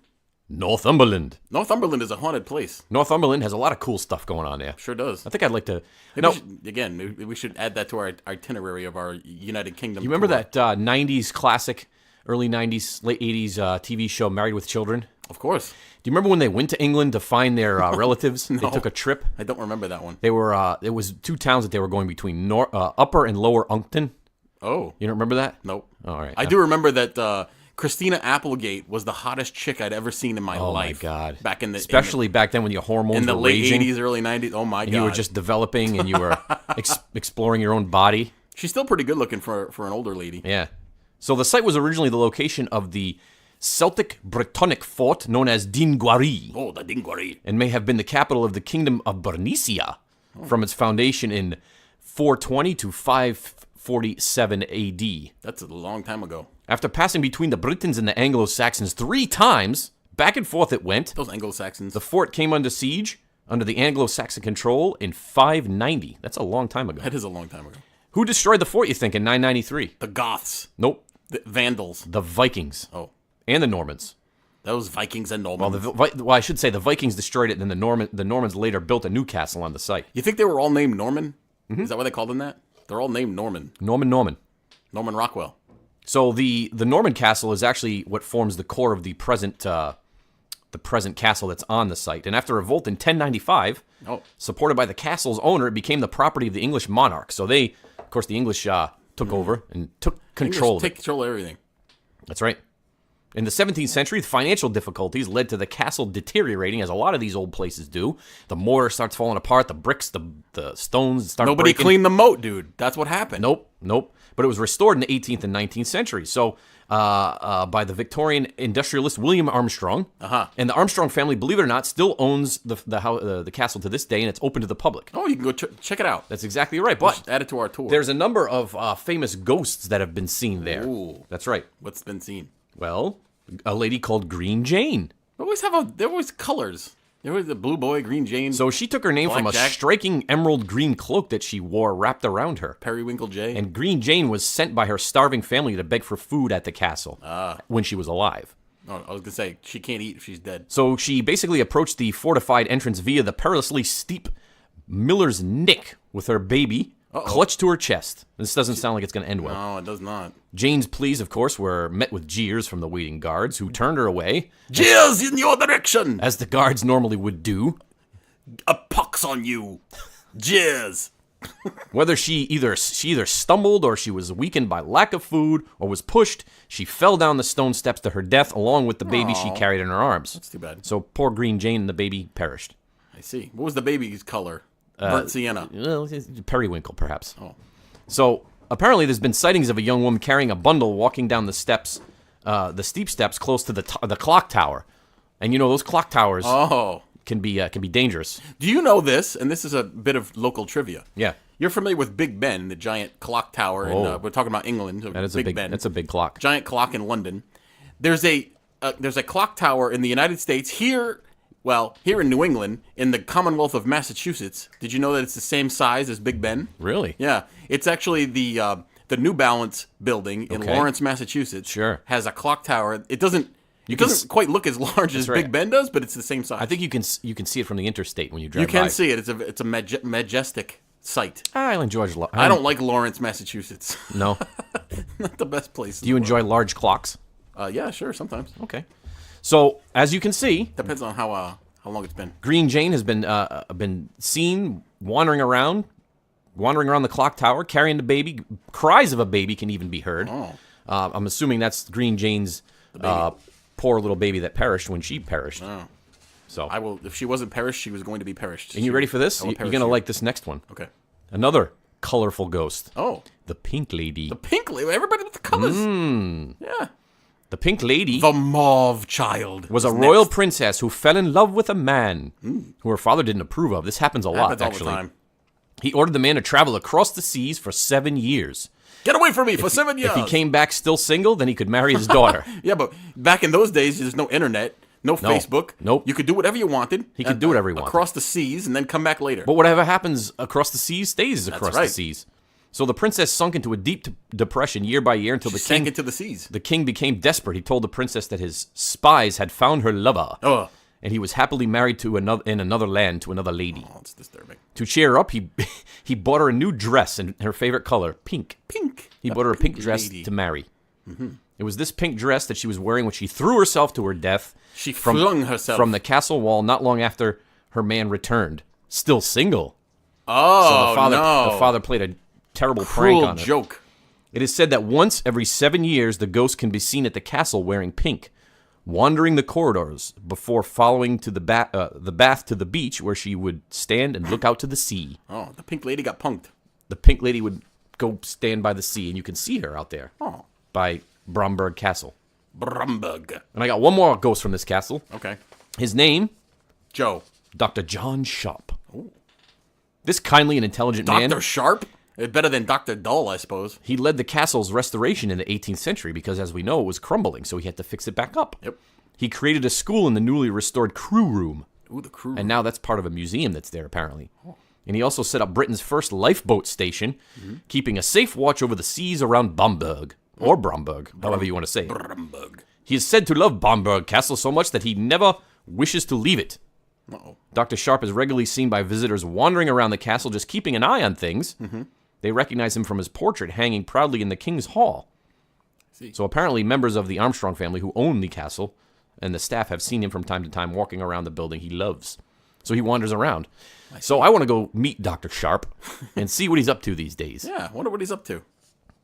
Northumberland. Northumberland is a haunted place. Northumberland has a lot of cool stuff going on there. Sure does. I think I'd like to. Maybe we should add that to our itinerary of our United Kingdom. You remember that 90s classic, early 90s, late 80s TV show, Married with Children? Of course. Do you remember when they went to England to find their relatives? No, they took a trip. I don't remember that one. They were. It was two towns that they were going between, Upper and Lower Uncton. Oh. You don't remember that? Nope. All right. I do remember that Christina Applegate was the hottest chick I'd ever seen in my life. Oh, my God. Back in the... Especially back then when your hormones in the were late raging. 80s, early 90s. Oh, my God. And you were just developing and you were exploring your own body. She's still pretty good looking for an older lady. Yeah. So the site was originally the location of the Celtic Brittonic fort known as Dinguari. Oh, the Dinguari. And may have been the capital of the kingdom of Bernicia from its foundation in 420 to 547 AD. That's a long time ago. After passing between the Britons and the Anglo-Saxons 3 times, back and forth it went. Those Anglo-Saxons. The fort came under siege under the Anglo-Saxon control in 590. That's a long time ago. That is a long time ago. Who destroyed the fort, you think, in 993? The Goths. Nope. The Vandals. The Vikings. Oh. And the Normans. Those Vikings and Normans. Well, I should say the Vikings destroyed it, and then the Normans later built a new castle on the site. You think they were all named Norman? Mm-hmm. Is that why they called them that? They're all named Norman. Norman. Norman Rockwell. So the Norman castle is actually what forms the core of the present castle that's on the site. And after a revolt in 1095, supported by the castle's owner, it became the property of the English monarch. So they, of course, the English took over and took control of it. Take control of everything. That's right. In the 17th century, the financial difficulties led to the castle deteriorating, as a lot of these old places do. The mortar starts falling apart, the bricks, the stones start Nobody breaking. cleaned the moat, dude. That's what happened. Nope. But it was restored in the 18th and 19th century. So by the Victorian industrialist William Armstrong. And the Armstrong family, believe it or not, still owns the castle to this day, and it's open to the public. Oh, you can go check it out. That's exactly right. But add it to our tour. There's a number of famous ghosts that have been seen there. Ooh. That's right. What's been seen? Well, a lady called Green Jane. They're always colors. There was the Blue Boy, Green Jane. So she took her name from a striking emerald green cloak that she wore wrapped around her. Periwinkle J. And Green Jane was sent by her starving family to beg for food at the castle when she was alive. Oh, I was going to say, she can't eat if she's dead. So she basically approached the fortified entrance via the perilously steep Miller's Nick with her baby clutched to her chest. This doesn't sound like it's going to end well. No, it does not. Jane's pleas, of course, were met with jeers from the waiting guards, who turned her away. Jeers in your direction! As the guards normally would do. A pox on you! Jeers! Whether she either stumbled or she was weakened by lack of food or was pushed, she fell down the stone steps to her death along with the baby she carried in her arms. That's too bad. So poor Green Jane and the baby perished. I see. What was the baby's color? Burnt sienna. Well, periwinkle, perhaps. Oh. So apparently there's been sightings of a young woman carrying a bundle walking down the steps, the steep steps close to the clock tower. And you know those clock towers can be dangerous. Do you know this? And this is a bit of local trivia. Yeah. You're familiar with Big Ben, the giant clock tower. And we're talking about England. So That is Big Ben. That's a big clock. Giant clock in London. There's a clock tower in the United States here. Well, here in New England, in the Commonwealth of Massachusetts. Did you know that it's the same size as Big Ben? Really? Yeah. It's actually the New Balance building in Lawrence, Massachusetts. Sure. Has a clock tower. It doesn't quite look as large as Big Ben does, but it's the same size. I think you can see it from the interstate when you drive by. You can see it. It's a majestic sight. I enjoy. I don't like Lawrence, Massachusetts. No. Not the best place. Do you enjoy large clocks? Yeah, sure, sometimes. Okay. So, as you can see, depends on how long it's been. Green Jane has been seen wandering around the clock tower, carrying the baby. Cries of a baby can even be heard. Oh. I'm assuming that's Green Jane's poor little baby that perished when she perished. Oh. So I will. If she wasn't perished, she was going to be perished. And you ready for this? You're going to like this next one. Okay. Another colorful ghost. Oh. The Pink Lady. The Pink Lady. Everybody with the colors. Yeah. The Pink Lady... The Mauve Child. Was a royal princess who fell in love with a man who her father didn't approve of. This happens a lot, all actually. the time. He ordered the man to travel across the seas for 7 years. Get away from me for 7 years. If he came back still single, then he could marry his daughter. Yeah, but back in those days, there's no internet, no Facebook. Nope. You could do whatever you wanted. He could do whatever he wanted. Across the seas and then come back later. But whatever happens across the seas stays across right. the seas. So the princess sunk into a deep depression year by year until She sank into the seas. The king became desperate. He told the princess that his spies had found her lover. Oh. And he was happily married to another land to another lady. Oh, it's disturbing. To cheer her up, he bought her a new dress in her favorite color, pink. Pink. He bought her a pink dress to marry. It was this pink dress that she was wearing when she threw herself to her death. She flung herself from the castle wall not long after her man returned, still single. Oh, so no. The father played a terrible prank on her. Joke. It is said that once every 7 years, the ghost can be seen at the castle wearing pink, wandering the corridors before following to the bath to the beach, where she would stand and look out to the sea. Oh, the Pink Lady got punked. The Pink Lady would go stand by the sea, and you can see her out there by Bromberg Castle. Bromberg. And I got one more ghost from this castle. Okay. His name? Joe. Dr. John Sharp. Ooh. This kindly and intelligent man... Dr. Sharp? Better than Dr. Dull, I suppose. He led the castle's restoration in the 18th century because, as we know, it was crumbling, so he had to fix it back up. Yep. He created a school in the newly restored crew room. Ooh, the crew room. And now that's part of a museum that's there, apparently. Oh. And he also set up Britain's first lifeboat station, keeping a safe watch over the seas around Bamberg. Or Bromberg, however you want to say it. Bromberg. He is said to love Bamberg Castle so much that he never wishes to leave it. Uh-oh. Dr. Sharp is regularly seen by visitors wandering around the castle, just keeping an eye on things. They recognize him from his portrait hanging proudly in the King's Hall. So apparently members of the Armstrong family who own the castle and the staff have seen him from time to time walking around the building he loves. So he wanders around. So I want to go meet Dr. Sharp and see what he's up to these days. Yeah, I wonder what he's up to.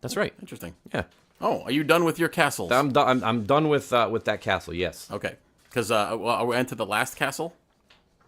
That's right. Interesting. Yeah. Oh, are you done with your castles? I'm done with that castle, yes. Okay. Because are we into the last castle?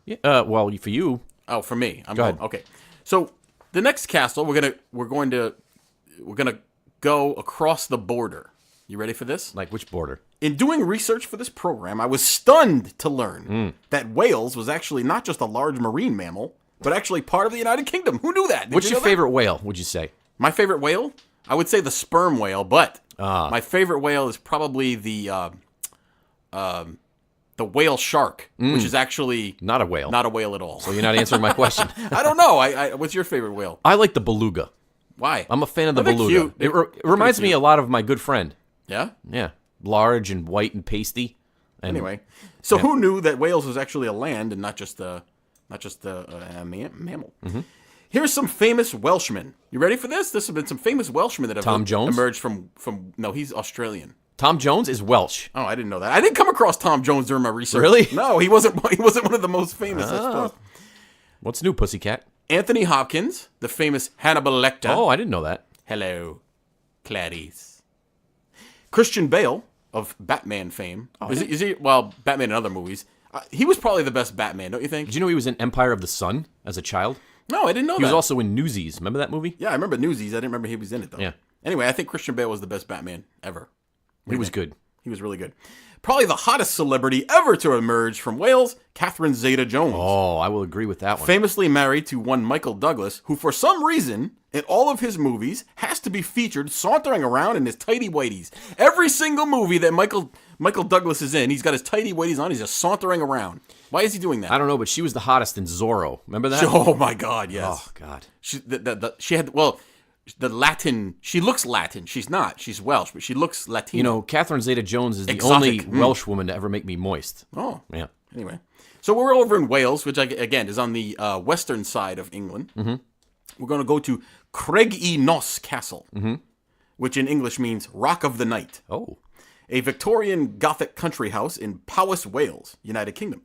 Yeah. Well, for you. Oh, for me. Go ahead. Okay. So the next castle, we're going to go across the border. You ready for this? Like which border? In doing research for this program, I was stunned to learn that Wales was actually not just a large marine mammal, but actually part of the United Kingdom. Who knew that? What's your favorite whale, would you say? My favorite whale? I would say the sperm whale, but my favorite whale is probably the whale shark, which is actually not a whale. Not a whale at all. So you're not answering my question. I don't know. What's your favorite whale? I like the beluga. Why? I'm a fan of the They're beluga. cute. It reminds me a lot of my good friend. Yeah? Yeah. Large and white and pasty. And anyway, so who knew that Wales was actually a land and not just a mammal? Here's some famous Welshmen. You ready for this? This has been some famous Welshmen that have Tom Jones? emerged from. No, he's Australian. Tom Jones is Welsh. Oh, I didn't know that. I didn't come across Tom Jones during my research. Really? No, he wasn't. He wasn't one of the most famous. I suppose. What's new, pussycat? Anthony Hopkins, the famous Hannibal Lecter. Oh, I didn't know that. Hello, Clarice. Christian Bale of Batman fame. Oh, is he? Well, Batman and other movies. He was probably the best Batman, don't you think? Did you know he was in Empire of the Sun as a child? No, I didn't know that. He was also in Newsies. Remember that movie? Yeah, I remember Newsies. I didn't remember he was in it, though. Yeah. Anyway, I think Christian Bale was the best Batman ever. He was good. He was really good. Probably the hottest celebrity ever to emerge from Wales, Catherine Zeta-Jones. Oh, I will agree with that one. Famously married to one Michael Douglas, who for some reason, in all of his movies, has to be featured sauntering around in his tighty-whities. Every single movie that Michael Douglas is in, he's got his tighty-whities on, he's just sauntering around. Why is he doing that? I don't know, but she was the hottest in Zorro. Remember that? Oh, my God, yes. Oh, God. She had, well... The Latin, she looks Latin. She's not. She's Welsh, but she looks Latina. You know, Catherine Zeta-Jones is the Exotic. only Welsh woman to ever make me moist. Oh. Yeah. Anyway. So we're over in Wales, which, again, is on the western side of England. Mm-hmm. We're going to go to Craig-y-Nos Castle, which in English means Rock of the Night. Oh. A Victorian Gothic country house in Powys, Wales, United Kingdom.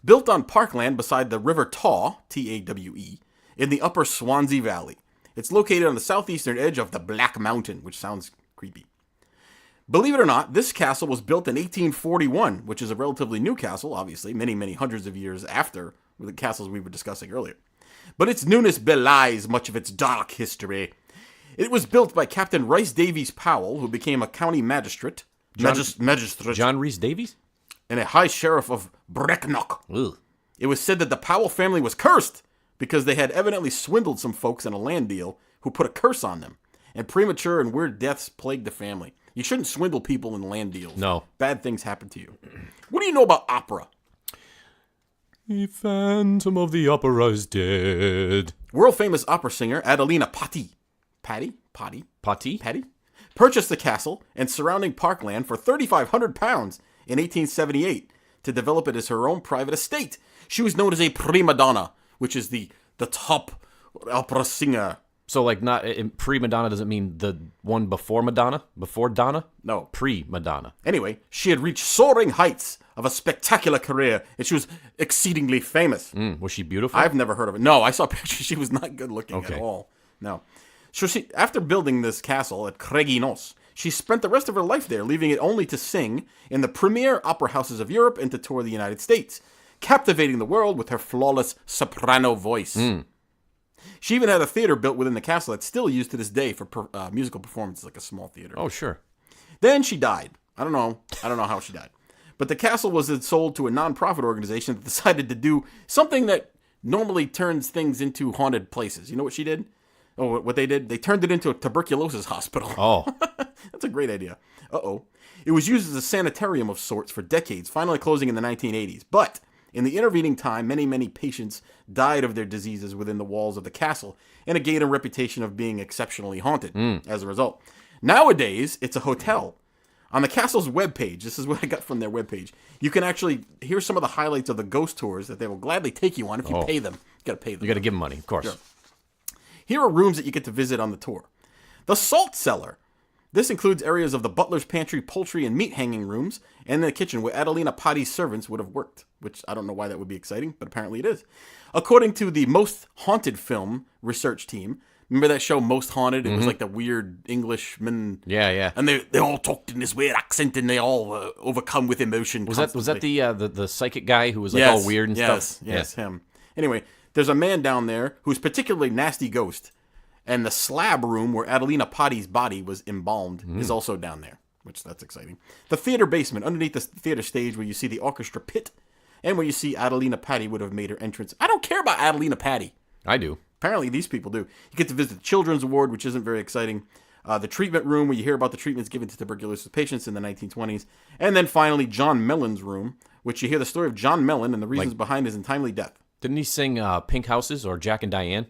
Built on parkland beside the River Tawe, T-A-W-E, in the upper Swansea Valley. It's located on the southeastern edge of the Black Mountain, which sounds creepy. Believe it or not, this castle was built in 1841, which is a relatively new castle, obviously, many, many hundreds of years after the castles we were discussing earlier. but its newness belies much of its dark history. It was built by Captain Rice Davies Powell, who became a county magistrate. Magistrate. John Rhys Davies? And a high sheriff of Brecknock. Ugh. It was said that the Powell family was cursed because they had evidently swindled some folks in a land deal who put a curse on them. And premature and weird deaths plagued the family. You shouldn't swindle people in land deals. No. Bad things happen to you. What do you know about opera? The Phantom of the Opera is dead. World-famous opera singer Adelina Patti purchased the castle and surrounding parkland for £3,500 in 1878 to develop it as her own private estate. She was known as a prima donna, which is the top opera singer. So, like, not pre-Madonna doesn't mean the one before Madonna? Before Donna? No. Pre-Madonna. Anyway, she had reached soaring heights of a spectacular career, and she was exceedingly famous. Was she beautiful? I've never heard of it. No, I saw pictures. She was not good looking at all. No. So after building this castle at Craiginos, she spent the rest of her life there, leaving it only to sing in the premier opera houses of Europe and to tour the United States, captivating the world with her flawless soprano voice. She even had a theater built within the castle that's still used to this day for musical performances, like a small theater. Oh, sure. Then she died. I don't know how she died. But the castle was then sold to a non-profit organization that decided to do something that normally turns things into haunted places. You know what she did? Oh, what they did? They turned it into a tuberculosis hospital. Oh. That's a great idea. Uh-oh. It was used as a sanitarium of sorts for decades, finally closing in the 1980s. But in the intervening time, many, many patients died of their diseases within the walls of the castle, and it gained a reputation of being exceptionally haunted as a result. Nowadays, it's a hotel. On the castle's webpage, this is what I got from their webpage, you can actually hear some of the highlights of the ghost tours that they will gladly take you on if you pay them. You got to pay them. You got to give them money, of course. Sure. Here are rooms that you get to visit on the tour. The Salt Cellar. This includes areas of the butler's pantry, poultry, and meat hanging rooms, and the kitchen where Adelina Patti's servants would have worked, which I don't know why that would be exciting, but apparently it is. According to the Most Haunted Film research team, remember that show Most Haunted? It was like the weird Englishmen. Yeah. And they all talked in this weird accent, and they all overcome with emotion. Was that the psychic guy who was like all weird and stuff? Yes, him. Anyway, there's a man down there who's particularly nasty ghost. And the slab room where Adelina Patti's body was embalmed is also down there, which that's exciting. The theater basement, underneath the theater stage where you see the orchestra pit and where you see Adelina Patti would have made her entrance. I don't care about Adelina Patti. I do. Apparently these people do. You get to visit the Children's Ward, which isn't very exciting. The treatment room where you hear about the treatments given to tuberculosis patients in the 1920s. And then finally John Mellon's room, which you hear the story of John Mellon and the reasons behind his untimely death. Didn't he sing Pink Houses or Jack and Diane?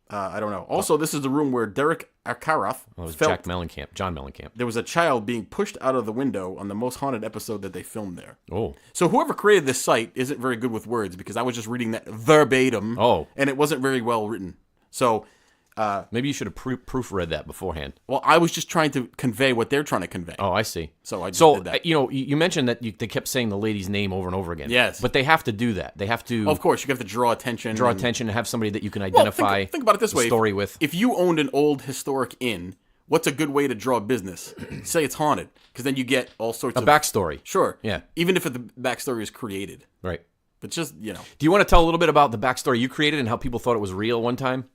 I don't know. Also, this is the room where Derek Ackroyd felt John Mellencamp. There was a child being pushed out of the window on the most haunted episode that they filmed there. Oh. So whoever created this site isn't very good with words because I was just reading that verbatim. Oh. And it wasn't very well written. So maybe you should have proofread that beforehand. Well, I was just trying to convey what they're trying to convey. Oh, I see. So I just did that. You mentioned that they kept saying the lady's name over and over again. Yes. But they have to do that. They have to... Well, of course, you have to draw attention. And have somebody that you can identify. Well, think about it this way. Story with. If you owned an old historic inn, what's a good way to draw business? Say it's haunted, because then you get all sorts of... A backstory. Sure. Yeah. Even if the backstory is created. Right. But just, Do you want to tell a little bit about the backstory you created and how people thought it was real one time?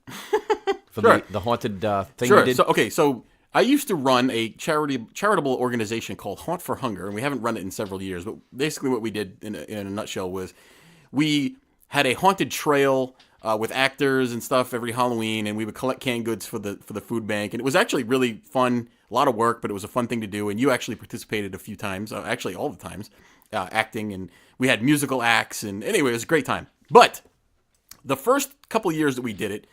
For the haunted thing you did? So I used to run a charitable organization called Haunt for Hunger, and we haven't run it in several years, but basically what we did in a nutshell was we had a haunted trail with actors and stuff every Halloween, and we would collect canned goods for the food bank, and it was actually really fun, a lot of work, but it was a fun thing to do, and you actually participated a few times, actually all the times, acting, and we had musical acts, and anyway, it was a great time. But the first couple years that we did it,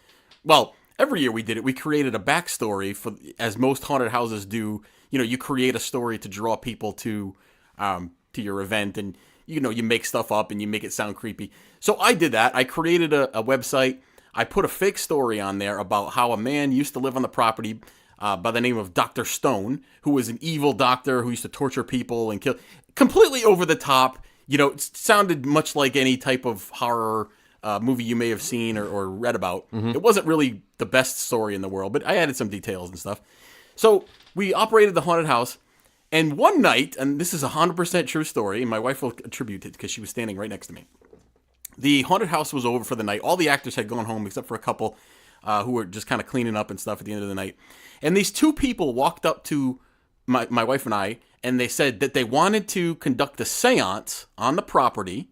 well, every year we did it, we created a backstory for, as most haunted houses do. You create a story to draw people to your event, and you make stuff up and you make it sound creepy. So I did that. I created a website. I put a fake story on there about how a man used to live on the property by the name of Dr. Stone, who was an evil doctor who used to torture people and kill. Completely over the top. It sounded much like any type of horror movie you may have seen or read about. Mm-hmm. It wasn't really the best story in the world, but I added some details and stuff. So we operated the haunted house, and one night, and this is a 100% true story, and my wife will attribute it because she was standing right next to me. The haunted house was over for the night. All the actors had gone home except for a couple who were just kind of cleaning up and stuff at the end of the night. And these two people walked up to my wife and I, and they said that they wanted to conduct a seance on the property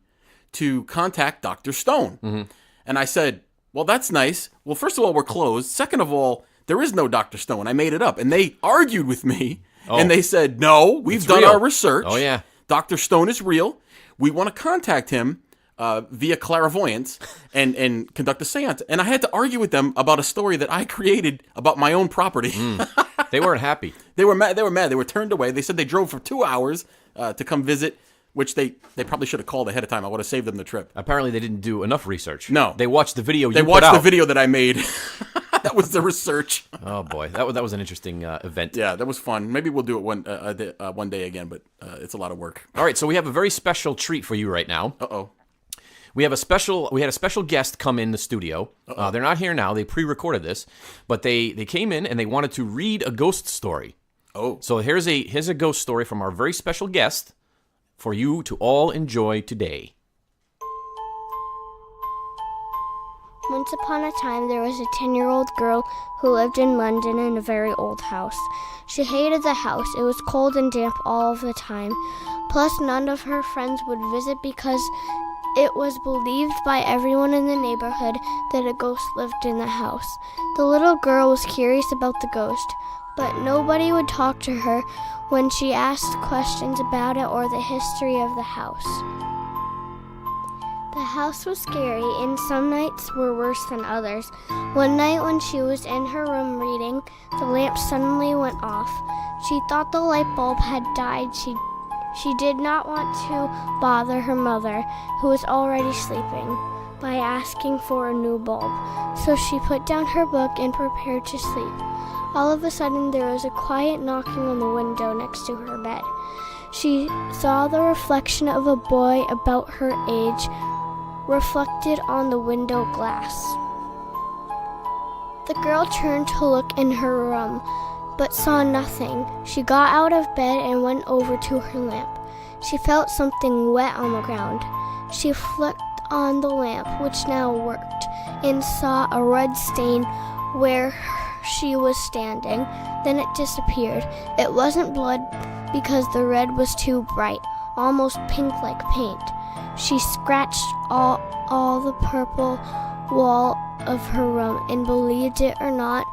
to contact Dr. Stone. Mm-hmm. And I said, well, that's nice. Well, first of all, we're closed. Second of all, there is no Dr. Stone. I made it up. And they argued with me, and they said, no, we've done our research. Oh, yeah. Dr. Stone is real. We want to contact him via clairvoyance and conduct a seance. And I had to argue with them about a story that I created about my own property. They weren't happy. They were mad. They were turned away. They said they drove for 2 hours to come visit, which they probably should have called ahead of time. I would have saved them the trip. Apparently, they didn't do enough research. No. They watched the video They watched the video that I made. That was the research. Oh, boy. That was an interesting event. Yeah, that was fun. Maybe we'll do it one day again, but it's a lot of work. All right, so we have a very special treat for you right now. Uh-oh. We had a special guest come in the studio. They're not here now. They pre-recorded this, but they came in and they wanted to read a ghost story. Oh. So here's a ghost story from our very special guest for you to all enjoy today. Once upon a time, there was a 10-year-old girl who lived in London in a very old house. She hated the house. It was cold and damp all of the time. Plus, none of her friends would visit because it was believed by everyone in the neighborhood that a ghost lived in the house. The little girl was curious about the ghost, but nobody would talk to her when she asked questions about it or the history of the house. The house was scary, and some nights were worse than others. One night when she was in her room reading, the lamp suddenly went off. She thought the light bulb had died. She did not want to bother her mother, who was already sleeping, by asking for a new bulb. So she put down her book and prepared to sleep. All of a sudden, there was a quiet knocking on the window next to her bed. She saw the reflection of a boy about her age reflected on the window glass. The girl turned to look in her room, but saw nothing. She got out of bed and went over to her lamp. She felt something wet on the ground. She flicked on the lamp, which now worked, and saw a red stain where she was standing. Then it disappeared. It wasn't blood because the red was too bright, almost pink like paint. She scratched all the purple wall of her room, and believed it or not,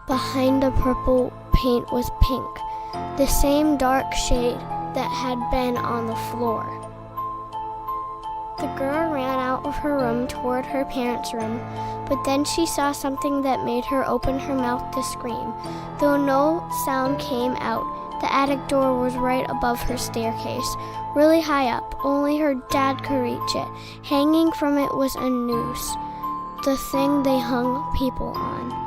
behind the purple paint was pink, the same dark shade that had been on the floor. The girl ran out of her room toward her parents' room, but then she saw something that made her open her mouth to scream. Though no sound came out, the attic door was right above her staircase, really high up. Only her dad could reach it. Hanging from it was a noose, the thing they hung people on.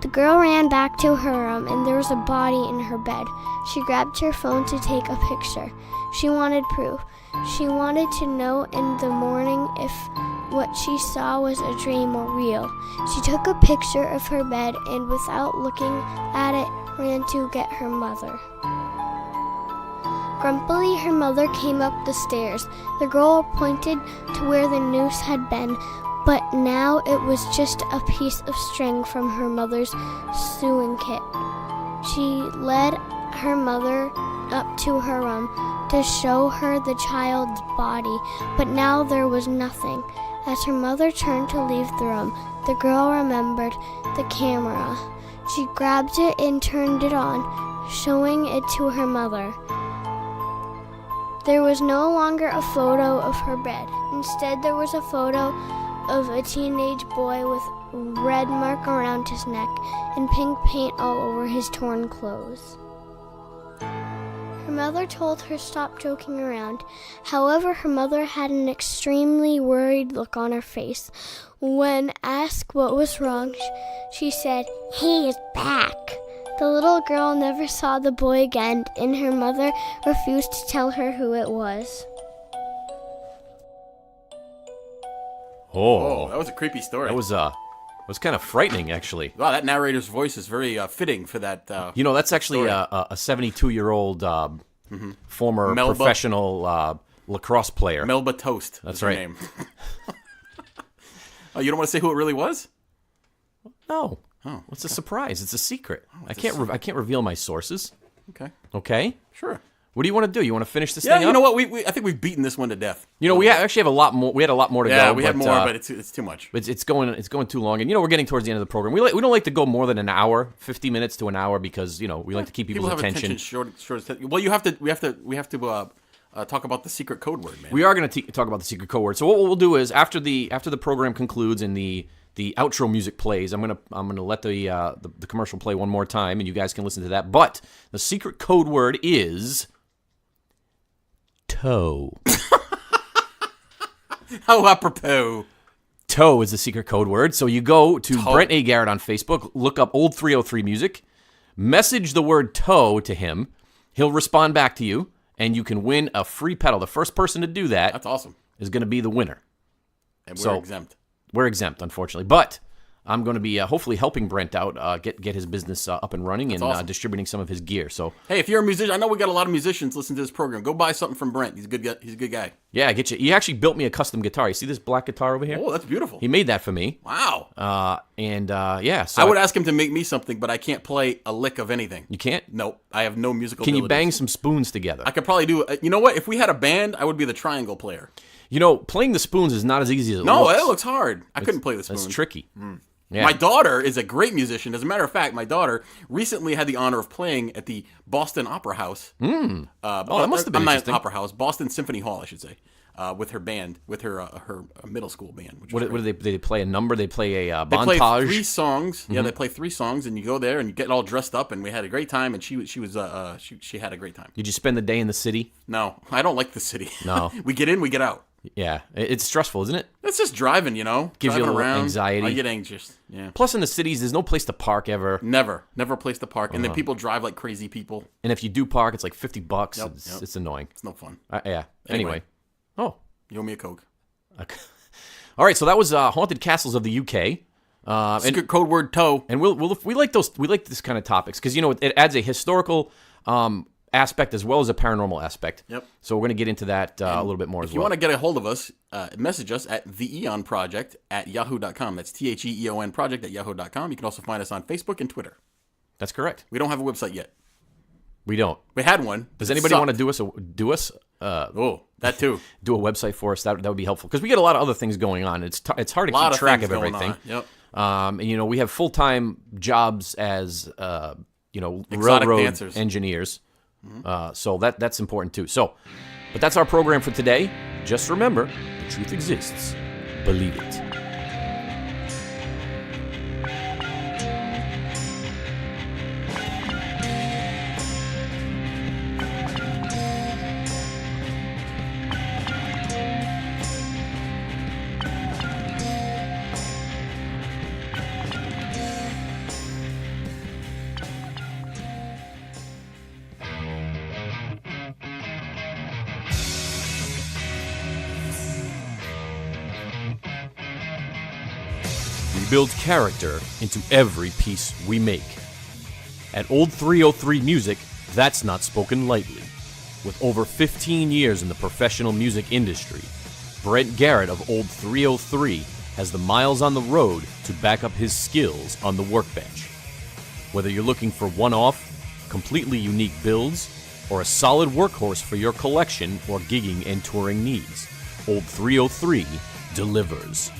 The girl ran back to her room, and there was a body in her bed. She grabbed her phone to take a picture. She wanted proof. She wanted to know in the morning if what she saw was a dream or real. She took a picture of her bed and, without looking at it, ran to get her mother. Grumpily, her mother came up the stairs. The girl pointed to where the noose had been, but now it was just a piece of string from her mother's sewing kit. She led her mother up to her room to show her the child's body, but now there was nothing. As her mother turned to leave the room, the girl remembered the camera. She grabbed it and turned it on, showing it to her mother. There was no longer a photo of her bed. Instead, there was a photo of a teenage boy with red mark around his neck and pink paint all over his torn clothes. Her mother told her stop joking around. However, her mother had an extremely worried look on her face. When asked what was wrong, she said, "He is back." The little girl never saw the boy again, and her mother refused to tell her who it was. Oh, that was a creepy story. That was kind of frightening, actually. Wow, that narrator's voice is very fitting for that. That's actually a 72-year-old former Melba. professional lacrosse player. Melba Toast. That's her right. Name. Oh, you don't want to say who it really was? No. Oh, It's a surprise. It's a secret. I a can't reveal my sources. Okay. Okay? Sure. What do you want to do? You want to finish this Yeah, thing up? you know what? I think we've beaten this one to death. We actually have a lot more. We had a lot more to go. Yeah, we had more, but it's too much. It's going too long, and we're getting towards the end of the program. We don't like to go more than an hour, 50 minutes to an hour, because we like to keep people's attention. Short. Well, we have to talk about the secret code word, man. We are going to talk about the secret code word. So what we'll do is after the program concludes and the outro music plays, I'm gonna let the commercial play one more time, and you guys can listen to that. But the secret code word is toe. How apropos. Toe is the secret code word. So you go to Brent A. Garrett on Facebook, look up Old 303 Music, message the word toe to him. He'll respond back to you, and you can win a free pedal. The first person to do that That's awesome. is going to be the winner. And we're exempt. We're exempt, unfortunately. But I'm going to be hopefully helping Brent out, get his business up and running, and awesome. distributing some of his gear. So hey, if you're a musician, I know we got a lot of musicians listening to this program. Go buy something from Brent. He's a good guy. yeah, get you. He actually built me a custom guitar. You see this black guitar over here? Oh, that's beautiful. He made that for me. Wow. So I would ask him to make me something, but I can't play a lick of anything. You can't? Nope. I have no musical Can you abilities. bang some spoons together? I could probably do it. You know what? If we had a band, I would be the triangle player. Playing the spoons is not as easy as it No, looks. that looks hard. I couldn't play the spoons. That's tricky. Yeah. My daughter is a great musician. As a matter of fact, my daughter recently had the honor of playing at the Boston Opera House. That must have been interesting. Not Opera House, Boston Symphony Hall, I should say, with her band, with her middle school band. Which What do they play? A number? They play a They montage? play 3 songs. Yeah, they play 3 songs, and you go there and you get all dressed up, and we had a great time. And she had a great time. Did you spend the day in the city? No, I don't like the city. No. We get in, we get out. Yeah, it's stressful, isn't it? It's just driving, Gives driving you a little around. anxiety. I get anxious. Yeah. Plus, in the cities, there's no place to park ever. Never a place to park, and then people drive like crazy people. And if you do park, it's like $50. Yep, It's annoying. It's no fun. Yeah. Anyway. Oh. You owe me a Coke. Okay. All right. So that was Haunted Castles of the UK. Secret code word toe. And we like those. We like this kind of topics because it adds a historical aspect as well as a paranormal aspect. Yep. So we're going to get into that a little bit more as well. If you want to get a hold of us, message us at TheEoNProject at yahoo.com. That's TheEonProject at yahoo.com. You can also find us on Facebook and Twitter. That's correct. We don't have a website yet. We don't. We had one. Does anybody want to do us? That too. Do a website for us. That would be helpful because we get a lot of other things going on. It's hard to keep track of everything. Yep. And we have full-time jobs as Exotic railroad dancers. engineers. So that's important too. So, but that's our program for today. Just remember, the truth exists. Believe it. We build character into every piece we make. At Old 303 Music, that's not spoken lightly. With over 15 years in the professional music industry, Brent Garrett of Old 303 has the miles on the road to back up his skills on the workbench. Whether you're looking for one-off, completely unique builds, or a solid workhorse for your collection or gigging and touring needs, Old 303 delivers.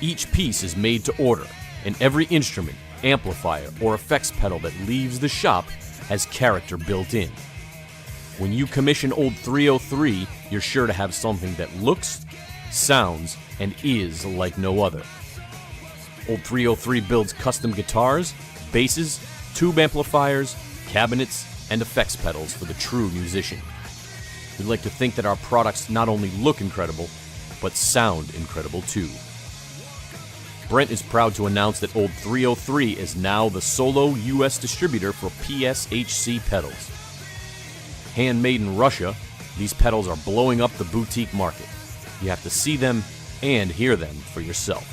Each piece is made to order, and every instrument, amplifier, or effects pedal that leaves the shop has character built in. When you commission Old 303, you're sure to have something that looks, sounds, and is like no other. Old 303 builds custom guitars, basses, tube amplifiers, cabinets, and effects pedals for the true musician. We'd like to think that our products not only look incredible, but sound incredible too. Brent is proud to announce that Old 303 is now the solo U.S. distributor for PSHC pedals. Handmade in Russia, these pedals are blowing up the boutique market. You have to see them and hear them for yourself.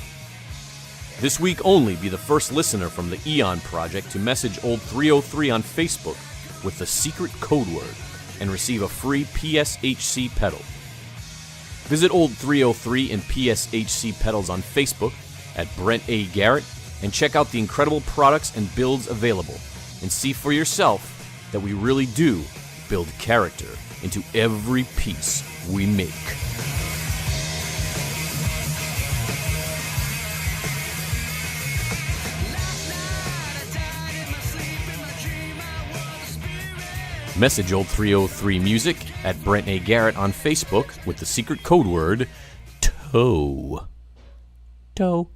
This week only, be the first listener from the Eon Project to message Old 303 on Facebook with the secret code word and receive a free PSHC pedal. Visit Old 303 and PSHC Pedals on Facebook at Brent A. Garrett and check out the incredible products and builds available, and see for yourself that we really do build character into every piece we make. Message Old 303 Music at Brent A. Garrett on Facebook with the secret code word TOE. TOE.